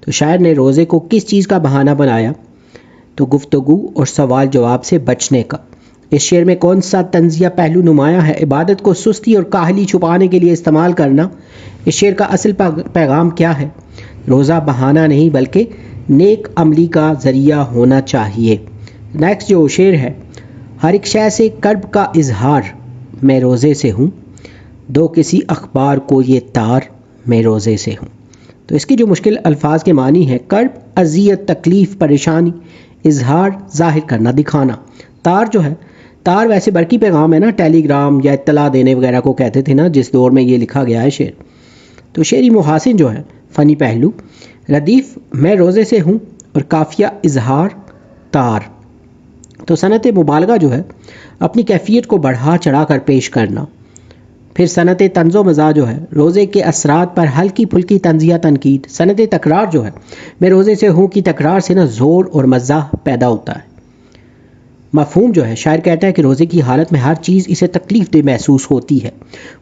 تو شاعر نے روزے کو کس چیز کا بہانہ بنایا؟ تو گفتگو اور سوال جواب سے بچنے کا۔ اس شعر میں کون سا طنزیہ پہلو نمایاں ہے؟ عبادت کو سستی اور کاہلی چھپانے کے لیے استعمال کرنا۔ اس شعر کا اصل پیغام کیا ہے؟ روزہ بہانہ نہیں بلکہ نیک عملی کا ذریعہ ہونا چاہیے۔ نیکسٹ جو شعر ہے، ہر ایک شے سے کرب کا اظہار میں روزے سے ہوں، دو کسی اخبار کو یہ تار میں روزے سے ہوں۔ تو اس کی جو مشکل الفاظ کے معنی ہے، کرب اذیت، تکلیف، پریشانی، اظہار ظاہر کرنا، دکھانا۔ تار جو ہے، تار ویسے برقی پیغام ہے نا، ٹیلی گرام یا اطلاع دینے وغیرہ کو کہتے تھے نا جس دور میں یہ لکھا گیا ہے شعر۔ تو شعری محاسن جو ہے، فنی پہلو، ردیف میں روزے سے ہوں اور قافیہ اظہار تار۔ تو صنعت مبالغہ جو ہے، اپنی کیفیت کو بڑھا چڑھا کر پیش کرنا۔ پھر صنعت طنز و مزاح جو ہے، روزے کے اثرات پر ہلکی پھلکی طنزیہ تنقید۔ صنعت تکرار جو ہے، میں روزے سے ہوں کی تکرار سے نا زور اور مزاح پیدا ہوتا ہے۔ مفہوم جو ہے، شاعر کہتا ہے کہ روزے کی حالت میں ہر چیز اسے تکلیف دہ محسوس ہوتی ہے۔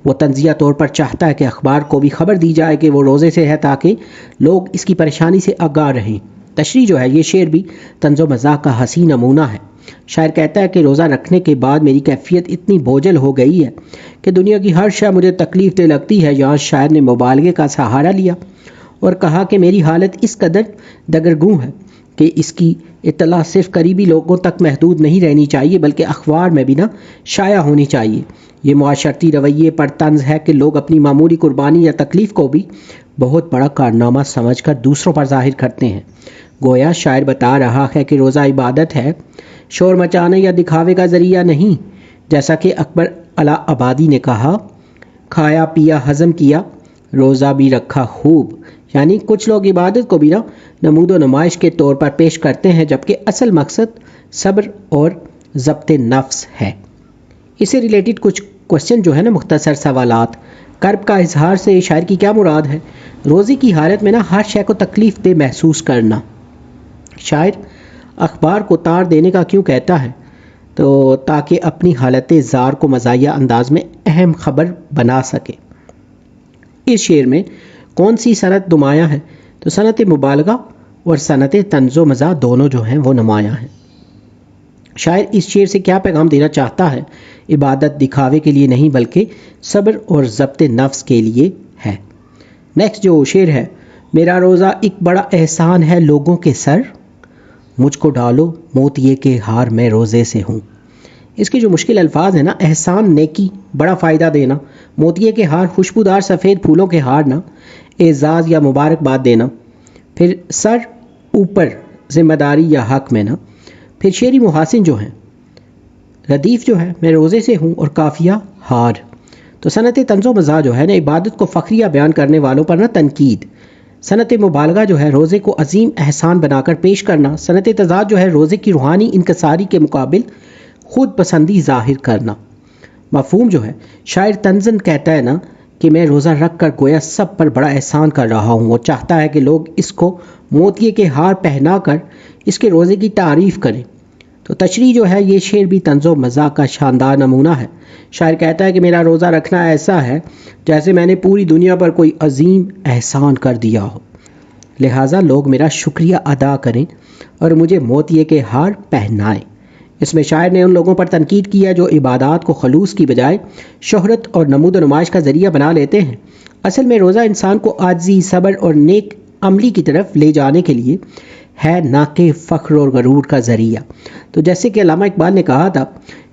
وہ طنزیہ طور پر چاہتا ہے کہ اخبار کو بھی خبر دی جائے کہ وہ روزے سے ہے تاکہ لوگ اس کی پریشانی سے آگاہ رہیں۔ تشریح جو ہے، یہ شعر بھی طنز و مزاح کا حسین نمونہ ہے۔ شاعر کہتا ہے کہ روزہ رکھنے کے بعد میری کیفیت اتنی بوجھل ہو گئی ہے کہ دنیا کی ہر شے مجھے تکلیف دہ لگتی ہے۔ یہاں شاعر نے مبالغے کا سہارا لیا اور کہا کہ میری حالت اس قدر دگرگوں ہے کہ اس کی اطلاع صرف قریبی لوگوں تک محدود نہیں رہنی چاہیے بلکہ اخبار میں بھی نا شائع ہونی چاہیے۔ یہ معاشرتی رویے پر طنز ہے کہ لوگ اپنی معمولی قربانی یا تکلیف کو بھی بہت بڑا کارنامہ سمجھ کر دوسروں پر ظاہر کرتے ہیں۔ گویا شاعر بتا رہا ہے کہ روزہ عبادت ہے، شور مچانے یا دکھاوے کا ذریعہ نہیں۔ جیسا کہ اکبر الہ آبادی نے کہا، کھایا پیا ہضم کیا، روزہ بھی رکھا خوب۔ یعنی کچھ لوگ عبادت کو بھی نا نمود و نمائش کے طور پر پیش کرتے ہیں جبکہ اصل مقصد صبر اور ضبط نفس ہے۔ اس سے ریلیٹڈ کچھ کوشچن جو ہے نا، مختصر سوالات۔ کرب کا اظہار سے شاعر کی کیا مراد ہے؟ روزے کی حالت میں نا ہر شے کو تکلیف دہ محسوس کرنا۔ شاعر اخبار کو تار دینے کا کیوں کہتا ہے؟ تو تاکہ اپنی حالت زار کو مزاحیہ انداز میں اہم خبر بنا سکے۔ اس شعر میں کون سی صنعت نمایاں ہے؟ تو صنعت مبالغہ اور صنعت طنز و مزاح دونوں جو ہیں وہ نمایاں ہیں۔ شاعر اس شعر سے کیا پیغام دینا چاہتا ہے؟ عبادت دکھاوے کے لیے نہیں بلکہ صبر اور ضبط نفس کے لیے ہے۔ نیکسٹ جو شعر ہے، میرا روزہ ایک بڑا احسان ہے لوگوں کے سر، مجھ کو ڈالو موتیے کے ہار میں روزے سے ہوں۔ اس کے جو مشکل الفاظ ہیں نا، احسان نیکی، بڑا فائدہ دینا، موتیے کے ہار خوشبودار سفید پھولوں کے ہار نا، اعزاز یا مبارکباد دینا، پھر سر اوپر ذمہ داری یا حق میں نا، پھر شعری محاسن جو ہیں، ردیف جو ہے میں روزے سے ہوں اور قافیہ ہار۔ تو صنعت طنز و مزاح جو ہے نا، عبادت کو فخریہ بیان کرنے والوں پر نا تنقید۔ صنعت مبالغہ جو ہے، روزے کو عظیم احسان بنا کر پیش کرنا۔ صنعت تضاد جو ہے، روزے کی روحانی انکساری کے مقابل خود پسندی ظاہر کرنا۔ مفہوم جو ہے، شاعر طنزاً کہتا ہے نا کہ میں روزہ رکھ کر گویا سب پر بڑا احسان کر رہا ہوں۔ وہ چاہتا ہے کہ لوگ اس کو موتیے کے ہار پہنا کر اس کے روزے کی تعریف کریں۔ تو تشریح جو ہے، یہ شعر بھی طنز و مزاح کا شاندار نمونہ ہے۔ شاعر کہتا ہے کہ میرا روزہ رکھنا ایسا ہے جیسے میں نے پوری دنیا پر کوئی عظیم احسان کر دیا ہو، لہٰذا لوگ میرا شکریہ ادا کریں اور مجھے موتیے کے ہار پہنائیں۔ اس میں شاعر نے ان لوگوں پر تنقید کی ہے جو عبادات کو خلوص کی بجائے شہرت اور نمود و نمائش کا ذریعہ بنا لیتے ہیں۔ اصل میں روزہ انسان کو عاجزی، صبر اور نیک عملی کی طرف لے جانے کے لیے ہے، نہ کہ فخر اور غرور کا ذریعہ۔ تو جیسے کہ علامہ اقبال نے کہا تھا،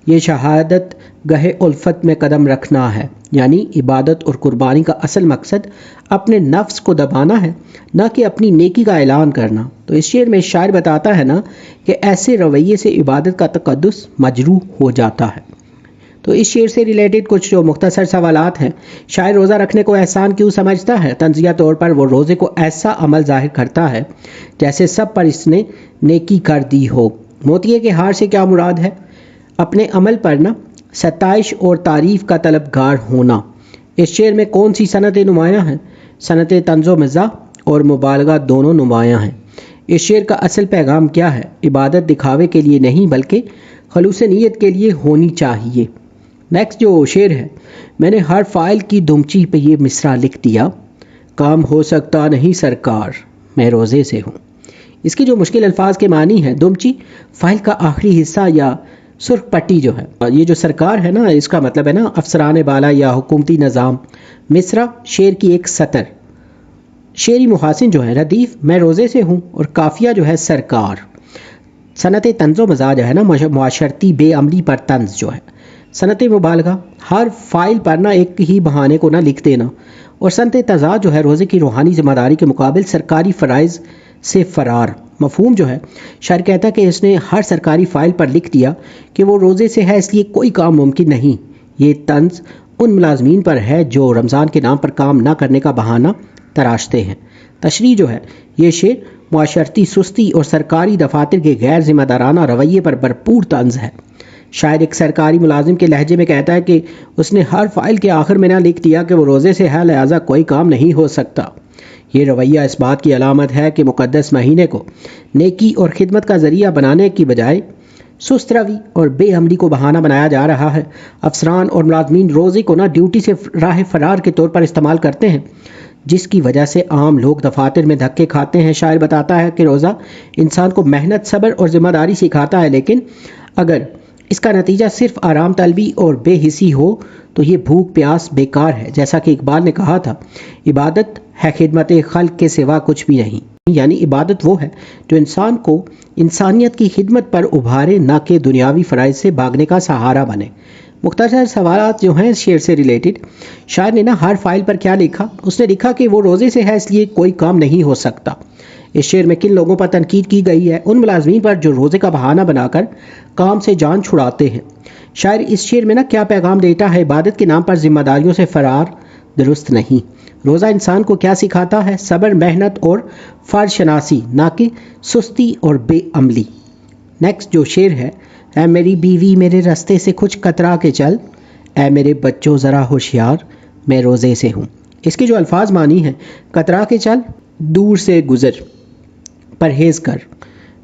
یہ شہادت گہے الفت میں قدم رکھنا ہے، یعنی عبادت اور قربانی کا اصل مقصد اپنے نفس کو دبانا ہے، نہ کہ اپنی نیکی کا اعلان کرنا۔ تو اس شعر میں شاعر بتاتا ہے نا کہ ایسے رویے سے عبادت کا تقدس مجروح ہو جاتا ہے۔ تو اس شعر سے ریلیٹڈ کچھ جو مختصر سوالات ہیں، شاعر روزہ رکھنے کو احسان کیوں سمجھتا ہے؟ طنزیہ طور پر وہ روزے کو ایسا عمل ظاہر کرتا ہے جیسے سب پر اس نے نیکی کر دی ہو۔ موتیے کے ہار سے کیا مراد ہے؟ اپنے عمل پر نا ستائش اور تعریف کا طلبگار ہونا۔ اس شعر میں کون سی صنعتیں نمایاں ہیں؟ صنعت طنز و مزاح اور مبالغہ دونوں نمایاں ہیں۔ اس شعر کا اصل پیغام کیا ہے؟ عبادت دکھاوے کے لیے نہیں بلکہ خلوص نیت کے لیے ہونی چاہیے۔ نیکسٹ جو شعر ہے، میں نے ہر فائل کی دمچی پہ یہ مصرع لکھ دیا، کام ہو سکتا نہیں سرکار، میں روزے سے ہوں۔ اس کے جو مشکل الفاظ کے معنی ہیں، دمچی فائل کا آخری حصہ یا سرخ پٹی جو ہے، یہ جو سرکار ہے نا، اس کا مطلب ہے نا افسران بالا یا حکومتی نظام۔ مصرع شعر کی ایک سطر، شعری محاسن جو ہے ردیف میں روزے سے ہوں، اور قافیہ جو ہے سرکار۔ صنعت طنز و مزاح جو ہے نا معاشرتی بے عملی پر طنز جو ہے۔ صنعت مبالغہ ہر فائل پر نہ ایک ہی بہانے کو نہ لکھ دینا، اور صنعت تضاد جو ہے روزے کی روحانی ذمہ داری کے مقابل سرکاری فرائض سے فرار۔ مفہوم جو ہے، شاعر کہتا ہے کہ اس نے ہر سرکاری فائل پر لکھ دیا کہ وہ روزے سے ہے، اس لیے کوئی کام ممکن نہیں۔ یہ طنز ان ملازمین پر ہے جو رمضان کے نام پر کام نہ کرنے کا بہانہ تراشتے ہیں۔ تشریح جو ہے، یہ شعر معاشرتی سستی اور سرکاری دفاتر کے غیر ذمہ دارانہ رویے پر بھرپور طنز ہے۔ شاعر ایک سرکاری ملازم کے لہجے میں کہتا ہے کہ اس نے ہر فائل کے آخر میں نہ لکھ دیا کہ وہ روزے سے ہے، لہٰذا کوئی کام نہیں ہو سکتا۔ یہ رویہ اس بات کی علامت ہے کہ مقدس مہینے کو نیکی اور خدمت کا ذریعہ بنانے کی بجائے سست روی اور بے عملی کو بہانہ بنایا جا رہا ہے۔ افسران اور ملازمین روزے کو نہ ڈیوٹی سے راہ فرار کے طور پر استعمال کرتے ہیں، جس کی وجہ سے عام لوگ دفاتر میں دھکے کھاتے ہیں۔ شاعر بتاتا ہے کہ روزہ انسان کو محنت، صبر اور ذمہ داری سکھاتا ہے، لیکن اگر اس کا نتیجہ صرف آرام طلبی اور بے حسی ہو تو یہ بھوک پیاس بیکار ہے۔ جیسا کہ اقبال نے کہا تھا، عبادت ہے خدمت خلق کے سوا کچھ بھی نہیں، یعنی عبادت وہ ہے جو انسان کو انسانیت کی خدمت پر ابھارے، نہ کہ دنیاوی فرائض سے بھاگنے کا سہارا بنے۔ مختصر سوالات جو ہیں شعر سے ریلیٹڈ، شاعر نے ہر فائل پر کیا لکھا؟ اس نے لکھا کہ وہ روزے سے ہے، اس لیے کوئی کام نہیں ہو سکتا۔ اس شعر میں کن لوگوں پر تنقید کی گئی ہے؟ ان ملازمین پر جو روزے کا بہانہ بنا کر کام سے جان چھڑاتے ہیں۔ شاعر اس شعر میں کیا پیغام دیتا ہے؟ عبادت کے نام پر ذمہ داریوں سے فرار درست نہیں۔ روزہ انسان کو کیا سکھاتا ہے؟ صبر، محنت اور فرض شناسی، نہ کہ سستی اور بے عملی۔ نیکسٹ جو شعر ہے، اے میری بیوی میرے رستے سے کچھ کترا کے چل، اے میرے بچوں ذرا ہوشیار میں روزے سے ہوں۔ اس کے جو الفاظ معنی ہیں، کترا کے چل، دور سے گزر، پرہیز کر،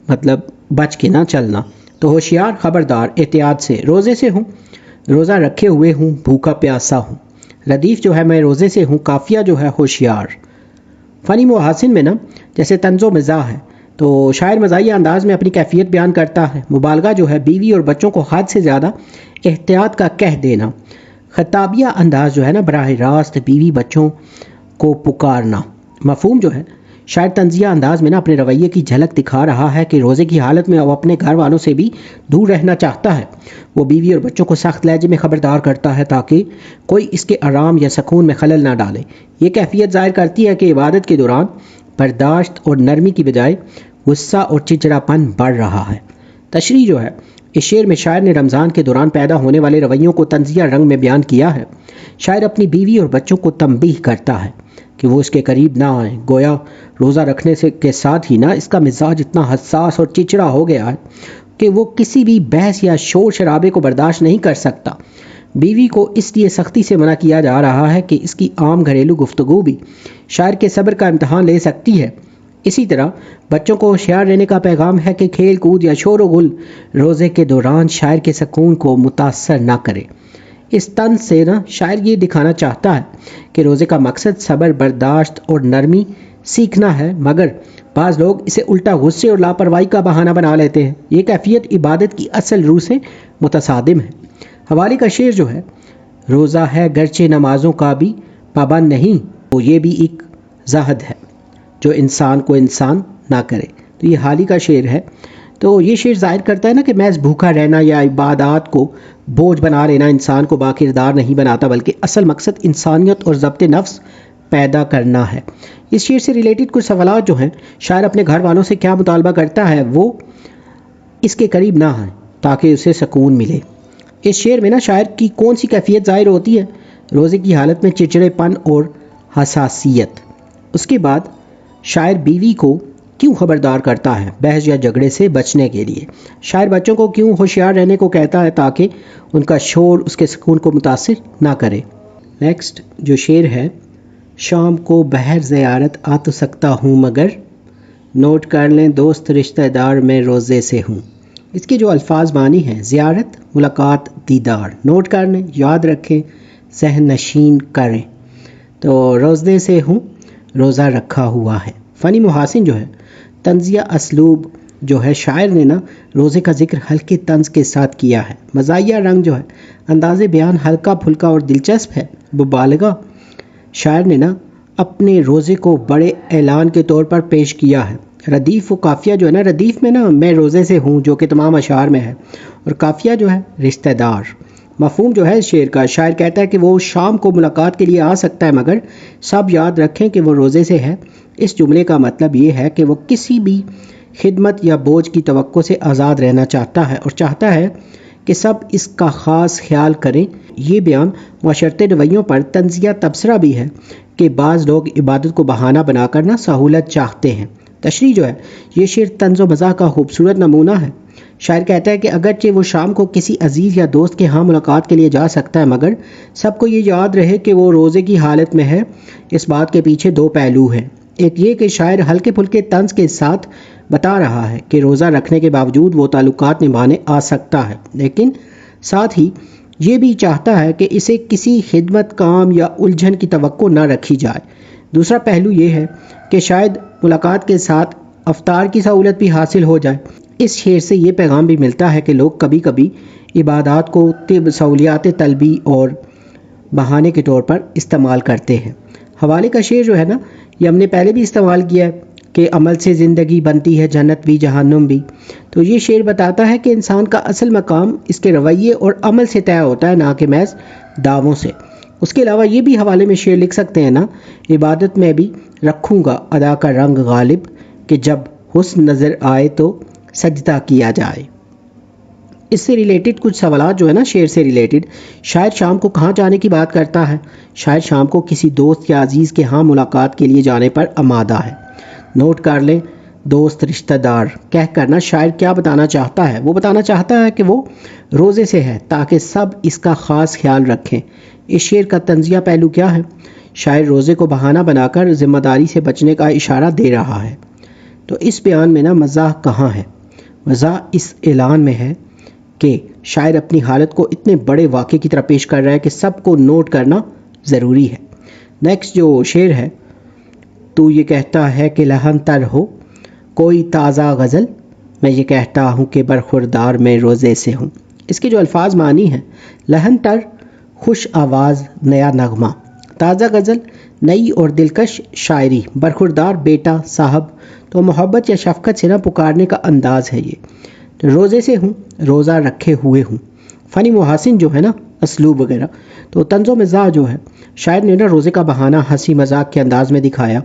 مطلب بچ کے نہ چلنا، تو ہوشیار خبردار، احتیاط سے۔ روزے سے ہوں، روزہ رکھے ہوئے ہوں، بھوکا پیاسا ہوں۔ ردیف جو ہے میں روزے سے ہوں، قافیہ جو ہے ہوشیار۔ فنی محاسن میں جیسے طنز و مزاح ہے تو شاعر مزاحیہ انداز میں اپنی کیفیت بیان کرتا ہے۔ مبالغہ جو ہے بیوی اور بچوں کو حد سے زیادہ احتیاط کا کہہ دینا۔ خطابیہ انداز جو ہے براہ راست بیوی بچوں کو پکارنا۔ مفہوم جو ہے، شاعر طنزیہ انداز میں اپنے رویے کی جھلک دکھا رہا ہے کہ روزے کی حالت میں وہ اپنے گھر والوں سے بھی دور رہنا چاہتا ہے۔ وہ بیوی اور بچوں کو سخت لہجے میں خبردار کرتا ہے تاکہ کوئی اس کے آرام یا سکون میں خلل نہ ڈالے۔ یہ کیفیت ظاہر کرتی ہے کہ عبادت کے دوران برداشت اور نرمی کی بجائے غصہ اور چڑچڑاپن بڑھ رہا ہے۔ تشریح جو ہے، اس شعر میں شاعر نے رمضان کے دوران پیدا ہونے والے رویوں کو طنزیہ رنگ میں بیان کیا ہے۔ شاعر اپنی بیوی اور بچوں کو تنبیہ کرتا ہے کہ وہ اس کے قریب نہ آئیں، گویا روزہ رکھنے کے ساتھ ہی اس کا مزاج اتنا حساس اور چڑچڑا ہو گیا ہے کہ وہ کسی بھی بحث یا شور شرابے کو برداشت نہیں کر سکتا۔ بیوی کو اس لیے سختی سے منع کیا جا رہا ہے کہ اس کی عام گھریلو گفتگو بھی شاعر کے صبر کا امتحان لے سکتی ہے۔ اسی طرح بچوں کو ہوشیار رہنے کا پیغام ہے کہ کھیل کود یا شور و غل روزے کے دوران شاعر کے سکون کو متاثر نہ کرے۔ اس طنز سے شاعر یہ دکھانا چاہتا ہے کہ روزے کا مقصد صبر، برداشت اور نرمی سیکھنا ہے، مگر بعض لوگ اسے الٹا غصے اور لاپرواہی کا بہانہ بنا لیتے ہیں۔ یہ کیفیت عبادت کی اصل روح سے متصادم ہے۔ حوالے کا شعر جو ہے، روزہ ہے گرچہ نمازوں کا بھی پابند نہیں، تو یہ بھی ایک زہد ہے جو انسان کو انسان نہ کرے۔ تو یہ حالی کا شعر ہے۔ تو یہ شعر ظاہر کرتا ہے کہ محض بھوکا رہنا یا عبادات کو بوجھ بنا لینا انسان کو باکردار نہیں بناتا، بلکہ اصل مقصد انسانیت اور ضبط نفس پیدا کرنا ہے۔ اس شعر سے ریلیٹڈ کچھ سوالات جو ہیں، شاعر اپنے گھر والوں سے کیا مطالبہ کرتا ہے؟ وہ اس کے قریب نہ آئیں تاکہ اسے سکون ملے۔ اس شعر میں شاعر کی کون سی کیفیت ظاہر ہوتی ہے؟ روزے کی حالت میں چڑچڑے پن اور حساسیت۔ اس کے بعد شاعر بیوی کو کیوں خبردار کرتا ہے؟ بحث یا جھگڑے سے بچنے کے لیے۔ شاعر بچوں کو کیوں ہوشیار رہنے کو کہتا ہے؟ تاکہ ان کا شور اس کے سکون کو متاثر نہ کرے۔ نیکسٹ جو شعر ہے، شام کو بہر زیارت آ تو سکتا ہوں مگر نوٹ کر لیں دوست رشتہ دار میں روزے سے ہوں۔ اس کے جو الفاظ معنی ہیں، زیارت، ملاقات، دیدار، نوٹ کر لیں، یاد رکھیں، ذہن نشین کریں۔ تو روزے سے ہوں، روزہ رکھا ہوا ہے۔ فنی محاسن جو ہے، طنزیہ اسلوب جو ہے، شاعر نے نا روزے کا ذکر ہلکے طنز کے ساتھ کیا ہے۔ مزاحیہ رنگ جو ہے، انداز بیان ہلکا پھلکا اور دلچسپ ہے۔ مبالغہ، شاعر نے نا اپنے روزے کو بڑے اعلان کے طور پر پیش کیا ہے۔ ردیف و قافیہ جو ہے نا، ردیف میں نا میں روزے سے ہوں جو کہ تمام اشعار میں ہے، اور قافیہ جو ہے رشتہ دار۔ مفہوم جو ہے اس شعر کا، شاعر کہتا ہے کہ وہ شام کو ملاقات کے لیے آ سکتا ہے مگر سب یاد رکھیں کہ وہ روزے سے ہے۔ اس جملے کا مطلب یہ ہے کہ وہ کسی بھی خدمت یا بوجھ کی توقع سے آزاد رہنا چاہتا ہے اور چاہتا ہے کہ سب اس کا خاص خیال کریں۔ یہ بیان معاشرتی رویوں پر طنزیہ تبصرہ بھی ہے کہ بعض لوگ عبادت کو بہانہ بنا کر نہ سہولت چاہتے ہیں۔ تشریح جو ہے، یہ شعر طنز و مزاح کا خوبصورت نمونہ ہے۔ شاعر کہتا ہے کہ اگرچہ وہ شام کو کسی عزیز یا دوست کے ہاں ملاقات کے لیے جا سکتا ہے مگر سب کو یہ یاد رہے کہ وہ روزے کی حالت میں ہے۔ اس بات کے پیچھے دو پہلو ہیں، ایک یہ کہ شاعر ہلکے پھلکے طنز کے ساتھ بتا رہا ہے کہ روزہ رکھنے کے باوجود وہ تعلقات نبھانے آ سکتا ہے، لیکن ساتھ ہی یہ بھی چاہتا ہے کہ اسے کسی خدمت، کام یا الجھن کی توقع نہ رکھی جائے۔ دوسرا پہلو یہ ہے کہ شاید ملاقات کے ساتھ افطار کی سہولت بھی حاصل ہو جائے۔ اس شعر سے یہ پیغام بھی ملتا ہے کہ لوگ کبھی کبھی عبادات کو سہولیات طلبی اور بہانے کے طور پر استعمال کرتے ہیں۔ حوالے کا شعر جو ہے نا، یہ ہم نے پہلے بھی استعمال کیا ہے کہ عمل سے زندگی بنتی ہے جنت بھی جہنم بھی۔ تو یہ شعر بتاتا ہے کہ انسان کا اصل مقام اس کے رویے اور عمل سے طے ہوتا ہے، نہ کہ محض دعووں سے۔ اس کے علاوہ یہ بھی حوالے میں شعر لکھ سکتے ہیں نا، عبادت میں بھی رکھوں گا ادا کا رنگ غالب، کہ جب حسن نظر آئے تو سجدہ کیا جائے۔ اس سے ریلیٹڈ کچھ سوالات جو ہے نا، شعر سے ریلیٹڈ، شاعر شام کو کہاں جانے کی بات کرتا ہے؟ شاعر شام کو کسی دوست یا عزیز کے ہاں ملاقات کے لیے جانے پر آمادہ ہے۔ نوٹ کر لیں، دوست، رشتہ دار کہہ کر نا شاعر کیا بتانا چاہتا ہے؟ وہ بتانا چاہتا ہے کہ وہ روزے سے ہے تاکہ سب اس کا خاص خیال رکھیں۔ اس شعر کا طنزیہ پہلو کیا ہے؟ شاعر روزے کو بہانہ بنا کر ذمہ داری سے بچنے کا اشارہ دے رہا ہے۔ تو اس بیان میں نا مزاح کہاں ہے؟ مزاح اس اعلان میں ہے کہ شاعر اپنی حالت کو اتنے بڑے واقعے کی طرح پیش کر رہا ہے کہ سب کو نوٹ کرنا ضروری ہے۔ نیکسٹ جو شعر ہے، تو یہ کہتا ہے کہ لہن تر ہو کوئی تازہ غزل، میں یہ کہتا ہوں کہ برخوردار میں روزے سے ہوں۔ اس کے جو الفاظ معنی ہیں، لہن تر خوش آواز نیا نغمہ، تازہ غزل نئی اور دلکش شاعری، برخوردار بیٹا صاحب، تو محبت یا شفقت سے نہ پکارنے کا انداز ہے یہ۔ روزے سے ہوں، روزہ رکھے ہوئے ہوں۔ فنی محاسن جو ہے نا، اسلوب وغیرہ، تو طنز و مزاح جو ہے، شاعر نے نا روزے کا بہانہ ہنسی مذاق کے انداز میں دکھایا۔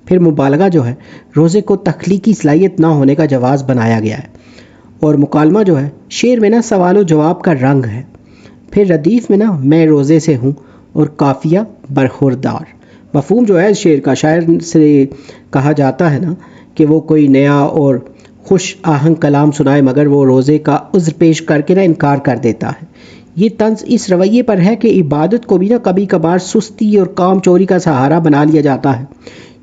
پھر مبالغہ جو ہے، روزے کو تخلیقی صلاحیت نہ ہونے کا جواز بنایا گیا ہے، اور مکالمہ جو ہے، شعر میں نا سوال و جواب کا رنگ ہے۔ پھر ردیف میں نا میں روزے سے ہوں، اور قافیہ برخوردار۔ مفہوم جو ہے اس شعر کا، شاعر سے کہا جاتا ہے نا کہ وہ کوئی نیا اور خوش آہنگ کلام سنائے مگر وہ روزے کا عذر پیش کر کے نا انکار کر دیتا ہے۔ یہ طنز اس رویے پر ہے کہ عبادت کو بھی نا کبھی کبھار سستی اور کام چوری کا سہارا بنا لیا جاتا ہے۔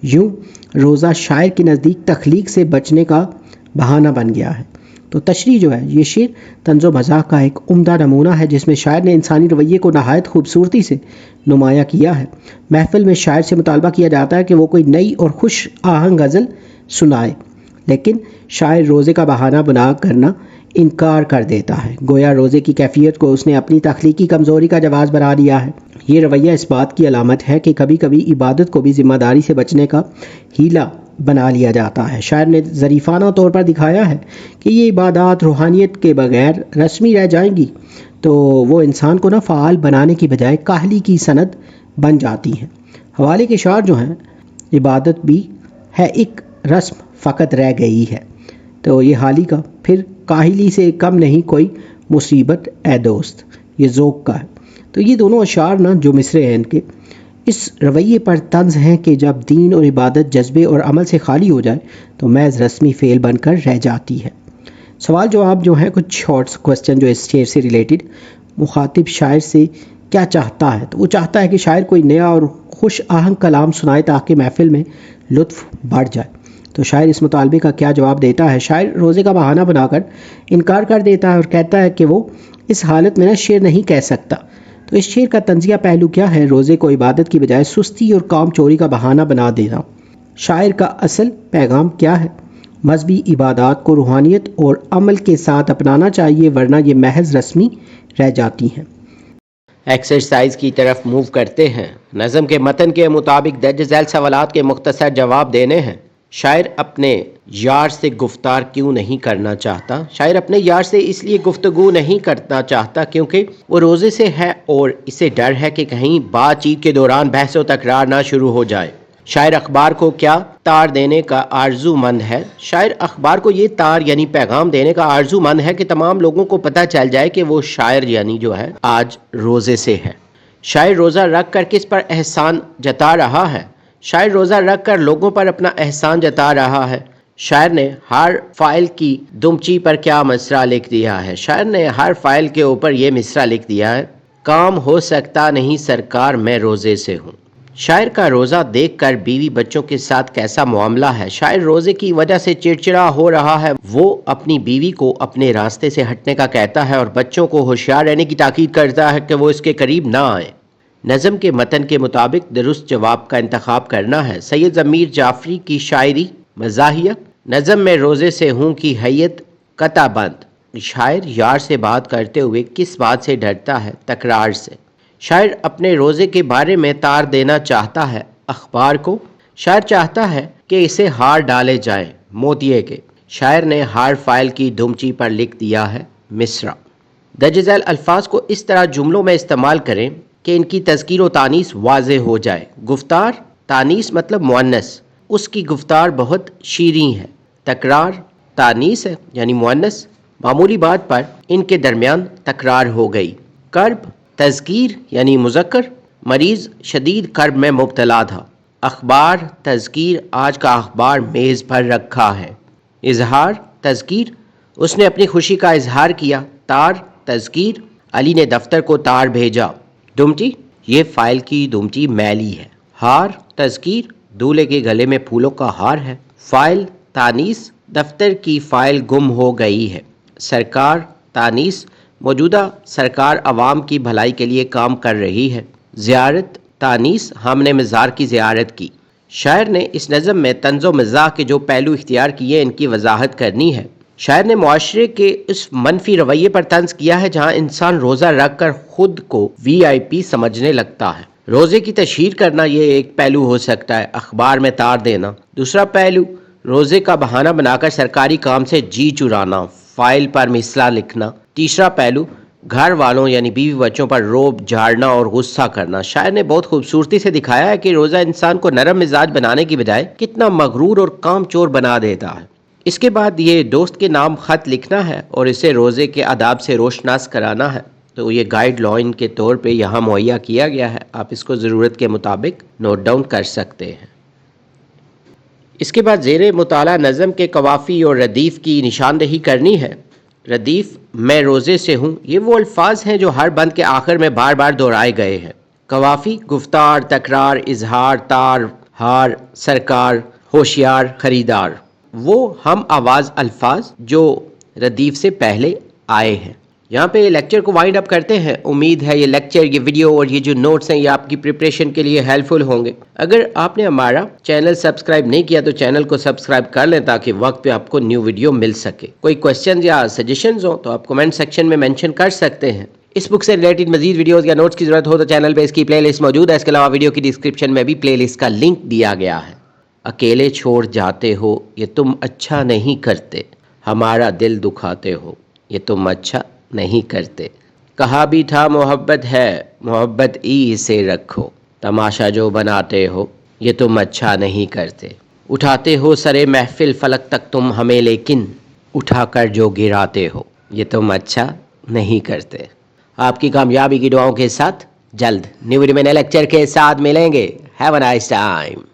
یوں روزہ شاعر کے نزدیک تخلیق سے بچنے کا بہانہ بن گیا ہے۔ تو تشریح جو ہے، یہ شعر طنز و مزاح کا ایک عمدہ نمونہ ہے جس میں شاعر نے انسانی رویے کو نہایت خوبصورتی سے نمایاں کیا ہے۔ محفل میں شاعر سے مطالبہ کیا جاتا ہے کہ وہ کوئی نئی اور خوش آہنگ غزل سنائے، لیکن شاعر روزے کا بہانہ بنا کرنا انکار کر دیتا ہے، گویا روزے کی کیفیت کو اس نے اپنی تخلیقی کمزوری کا جواز بنا دیا ہے۔ یہ رویہ اس بات کی علامت ہے کہ کبھی کبھی عبادت کو بھی ذمہ داری سے بچنے کا ہیلہ بنا لیا جاتا ہے۔ شاعر نے ظریفانہ طور پر دکھایا ہے کہ یہ عبادات روحانیت کے بغیر رسمی رہ جائیں گی تو وہ انسان کو نا فعال بنانے کی بجائے کاہلی کی سند بن جاتی ہیں۔ حوالے کے شعر جو ہیں، عبادت بھی ہے ایک رسم فقط رہ گئی ہے، تو یہ حالی کا، پھر کاہلی سے کم نہیں کوئی مصیبت اے دوست، یہ ذوق کا ہے۔ تو یہ دونوں اشعار نا جو مصرے ہیں ان کے، اس رویے پر طنز ہیں کہ جب دین اور عبادت جذبے اور عمل سے خالی ہو جائے تو محض رسمی فعل بن کر رہ جاتی ہے۔ سوال جواب جو ہیں کچھ شارٹس کوسچن جو اس شعر سے ریلیٹڈ، مخاطب شاعر سے کیا چاہتا ہے؟ تو وہ چاہتا ہے کہ شاعر کوئی نیا اور خوش آہنگ کلام سنائے تاکہ محفل میں لطف بڑھ جائے۔ تو شاعر اس مطالبے کا کیا جواب دیتا ہے؟ شاعر روزے کا بہانہ بنا کر انکار کر دیتا ہے اور کہتا ہے کہ وہ اس حالت میں نا شعر نہیں کہہ سکتا۔ تو اس شعر کا طنزیہ پہلو کیا ہے؟ روزے کو عبادت کی بجائے سستی اور کام چوری کا بہانہ بنا دینا۔ شاعر کا اصل پیغام کیا ہے؟ مذہبی عبادات کو روحانیت اور عمل کے ساتھ اپنانا چاہیے ورنہ یہ محض رسمی رہ جاتی ہیں۔ ایکسرسائز کی طرف موو کرتے ہیں۔ نظم کے متن کے مطابق درج ذیل سوالات کے مختصر جواب دینے ہیں۔ شاعر اپنے یار سے گفتار کیوں نہیں کرنا چاہتا؟ شاعر اپنے یار سے اس لیے گفتگو نہیں کرنا چاہتا کیونکہ وہ روزے سے ہے اور اسے ڈر ہے کہ کہیں بات چیت کے دوران بحث و تکرار نہ شروع ہو جائے۔ شاعر اخبار کو کیا تار دینے کا آرزو مند ہے؟ شاعر اخبار کو یہ تار یعنی پیغام دینے کا آرزو مند ہے کہ تمام لوگوں کو پتہ چل جائے کہ وہ شاعر یعنی جو ہے آج روزے سے ہے۔ شاعر روزہ رکھ کر کس پر احسان جتا رہا ہے؟ شاعر روزہ رکھ کر لوگوں پر اپنا احسان جتا رہا ہے۔ شاعر نے ہر فائل کی دمچی پر کیا مصرع لکھ دیا ہے؟ شاعر نے ہر فائل کے اوپر یہ مصرع لکھ دیا ہے، کام ہو سکتا نہیں سرکار میں روزے سے ہوں۔ شاعر کا روزہ دیکھ کر بیوی بچوں کے ساتھ کیسا معاملہ ہے؟ شاعر روزے کی وجہ سے چڑچڑا ہو رہا ہے، وہ اپنی بیوی کو اپنے راستے سے ہٹنے کا کہتا ہے اور بچوں کو ہوشیار رہنے کی تاکید کرتا ہے کہ وہ اس کے قریب نہ آئیں۔ نظم کے متن کے مطابق درست جواب کا انتخاب کرنا ہے۔ سید ضمیر جعفری کی شاعری مزاحیہ۔ نظم میں روزے سے ہوں کی حیت قطع بند۔ شاعر یار سے بات کرتے ہوئے کس بات سے ڈرتا ہے؟ تکرار سے۔ شاعر اپنے روزے کے بارے میں تار دینا چاہتا ہے اخبار کو۔ شاعر چاہتا ہے کہ اسے ہار ڈالے جائیں موتیے کے۔ شاعر نے ہار فائل کی دمچی پر لکھ دیا ہے مصرع۔ درج ذیل الفاظ کو اس طرح جملوں میں استعمال کریں کہ ان کی تذکیر و تانیث واضح ہو جائے۔ گفتار تانیث مطلب مؤنث، اس کی گفتار بہت شیریں ہے۔ تکرار تانیث ہے یعنی مؤنث، معمولی بات پر ان کے درمیان تکرار ہو گئی۔ کرب تذکیر یعنی مذکر، مریض شدید کرب میں مبتلا تھا۔ اخبار تذکیر، آج کا اخبار میز پر رکھا ہے۔ اظہار تذکیر، اس نے اپنی خوشی کا اظہار کیا۔ تار تذکیر، علی نے دفتر کو تار بھیجا۔ دمچی، یہ فائل کی دمچی میلی ہے۔ ہار تذکیر، دولہے کے گلے میں پھولوں کا ہار ہے۔ فائل تانیث، دفتر کی فائل گم ہو گئی ہے۔ سرکار تانیث، موجودہ سرکار عوام کی بھلائی کے لیے کام کر رہی ہے۔ زیارت تانیث، ہم نے مزار کی زیارت کی۔ شاعر نے اس نظم میں طنز و مزاح کے جو پہلو اختیار کیے ان کی وضاحت کرنی ہے۔ شاعر نے معاشرے کے اس منفی رویے پر طنز کیا ہے جہاں انسان روزہ رکھ کر خود کو VIP سمجھنے لگتا ہے۔ روزے کی تشہیر کرنا یہ ایک پہلو ہو سکتا ہے، اخبار میں تار دینا۔ دوسرا پہلو، روزے کا بہانہ بنا کر سرکاری کام سے جی چرانا، فائل پر مصرع لکھنا۔ تیسرا پہلو، گھر والوں یعنی بیوی بچوں پر روب جھاڑنا اور غصہ کرنا۔ شاعر نے بہت خوبصورتی سے دکھایا ہے کہ روزہ انسان کو نرم مزاج بنانے کی بجائے کتنا مغرور اور کام چور بنا دیتا ہے۔ اس کے بعد یہ دوست کے نام خط لکھنا ہے اور اسے روزے کے آداب سے روشناس کرانا ہے، تو یہ گائیڈ لائن کے طور پہ یہاں مہیا کیا گیا ہے، آپ اس کو ضرورت کے مطابق نوٹ ڈاؤن کر سکتے ہیں۔ اس کے بعد زیر مطالعہ نظم کے قوافی اور ردیف کی نشاندہی کرنی ہے۔ ردیف میں روزے سے ہوں، یہ وہ الفاظ ہیں جو ہر بند کے آخر میں بار بار دہرائے گئے ہیں۔ قوافی گفتار، تکرار، اظہار، تار، ہار، سرکار، ہوشیار، خریدار، وہ ہم آواز الفاظ جو ردیف سے پہلے آئے ہیں۔ یہاں پہ لیکچر کو وائنڈ اپ کرتے ہیں۔ امید ہے یہ لیکچر، یہ ویڈیو اور یہ جو نوٹس ہیں یہ آپ کی پریپریشن کے لیے ہیلپ فل ہوں گے۔ اگر آپ نے ہمارا چینل سبسکرائب نہیں کیا تو چینل کو سبسکرائب کر لیں تاکہ وقت پہ آپ کو نیو ویڈیو مل سکے۔ کوئی کویسچنز یا سجیشنز ہوں تو آپ کمنٹ سیکشن میں مینشن کر سکتے ہیں۔ اس بک سے ریلیٹڈ مزید ویڈیوز یا نوٹس کی ضرورت ہو تو چینل پہ اس کی پلے لسٹ موجود ہے۔ اس کے علاوہ ویڈیو کی ڈسکرپشن میں بھی پلے لسٹ کا لنک دیا گیا ہے۔ اکیلے چھوڑ جاتے ہو، یہ تم اچھا نہیں کرتے، ہمارا دل دکھاتے ہو، یہ تم اچھا نہیں کرتے۔ کہا بھی تھا محبت ہے، محبت ہی سے رکھو، تماشا جو بناتے ہو، یہ تم اچھا نہیں کرتے۔ اٹھاتے ہو سرے محفل فلک تک تم ہمیں، لیکن اٹھا کر جو گراتے ہو، یہ تم اچھا نہیں کرتے۔ آپ کی کامیابی کی دعاؤں کے ساتھ جلد نیو ویڈیو میں نئے لیکچر کے ساتھ ملیں گے۔ Have a nice time.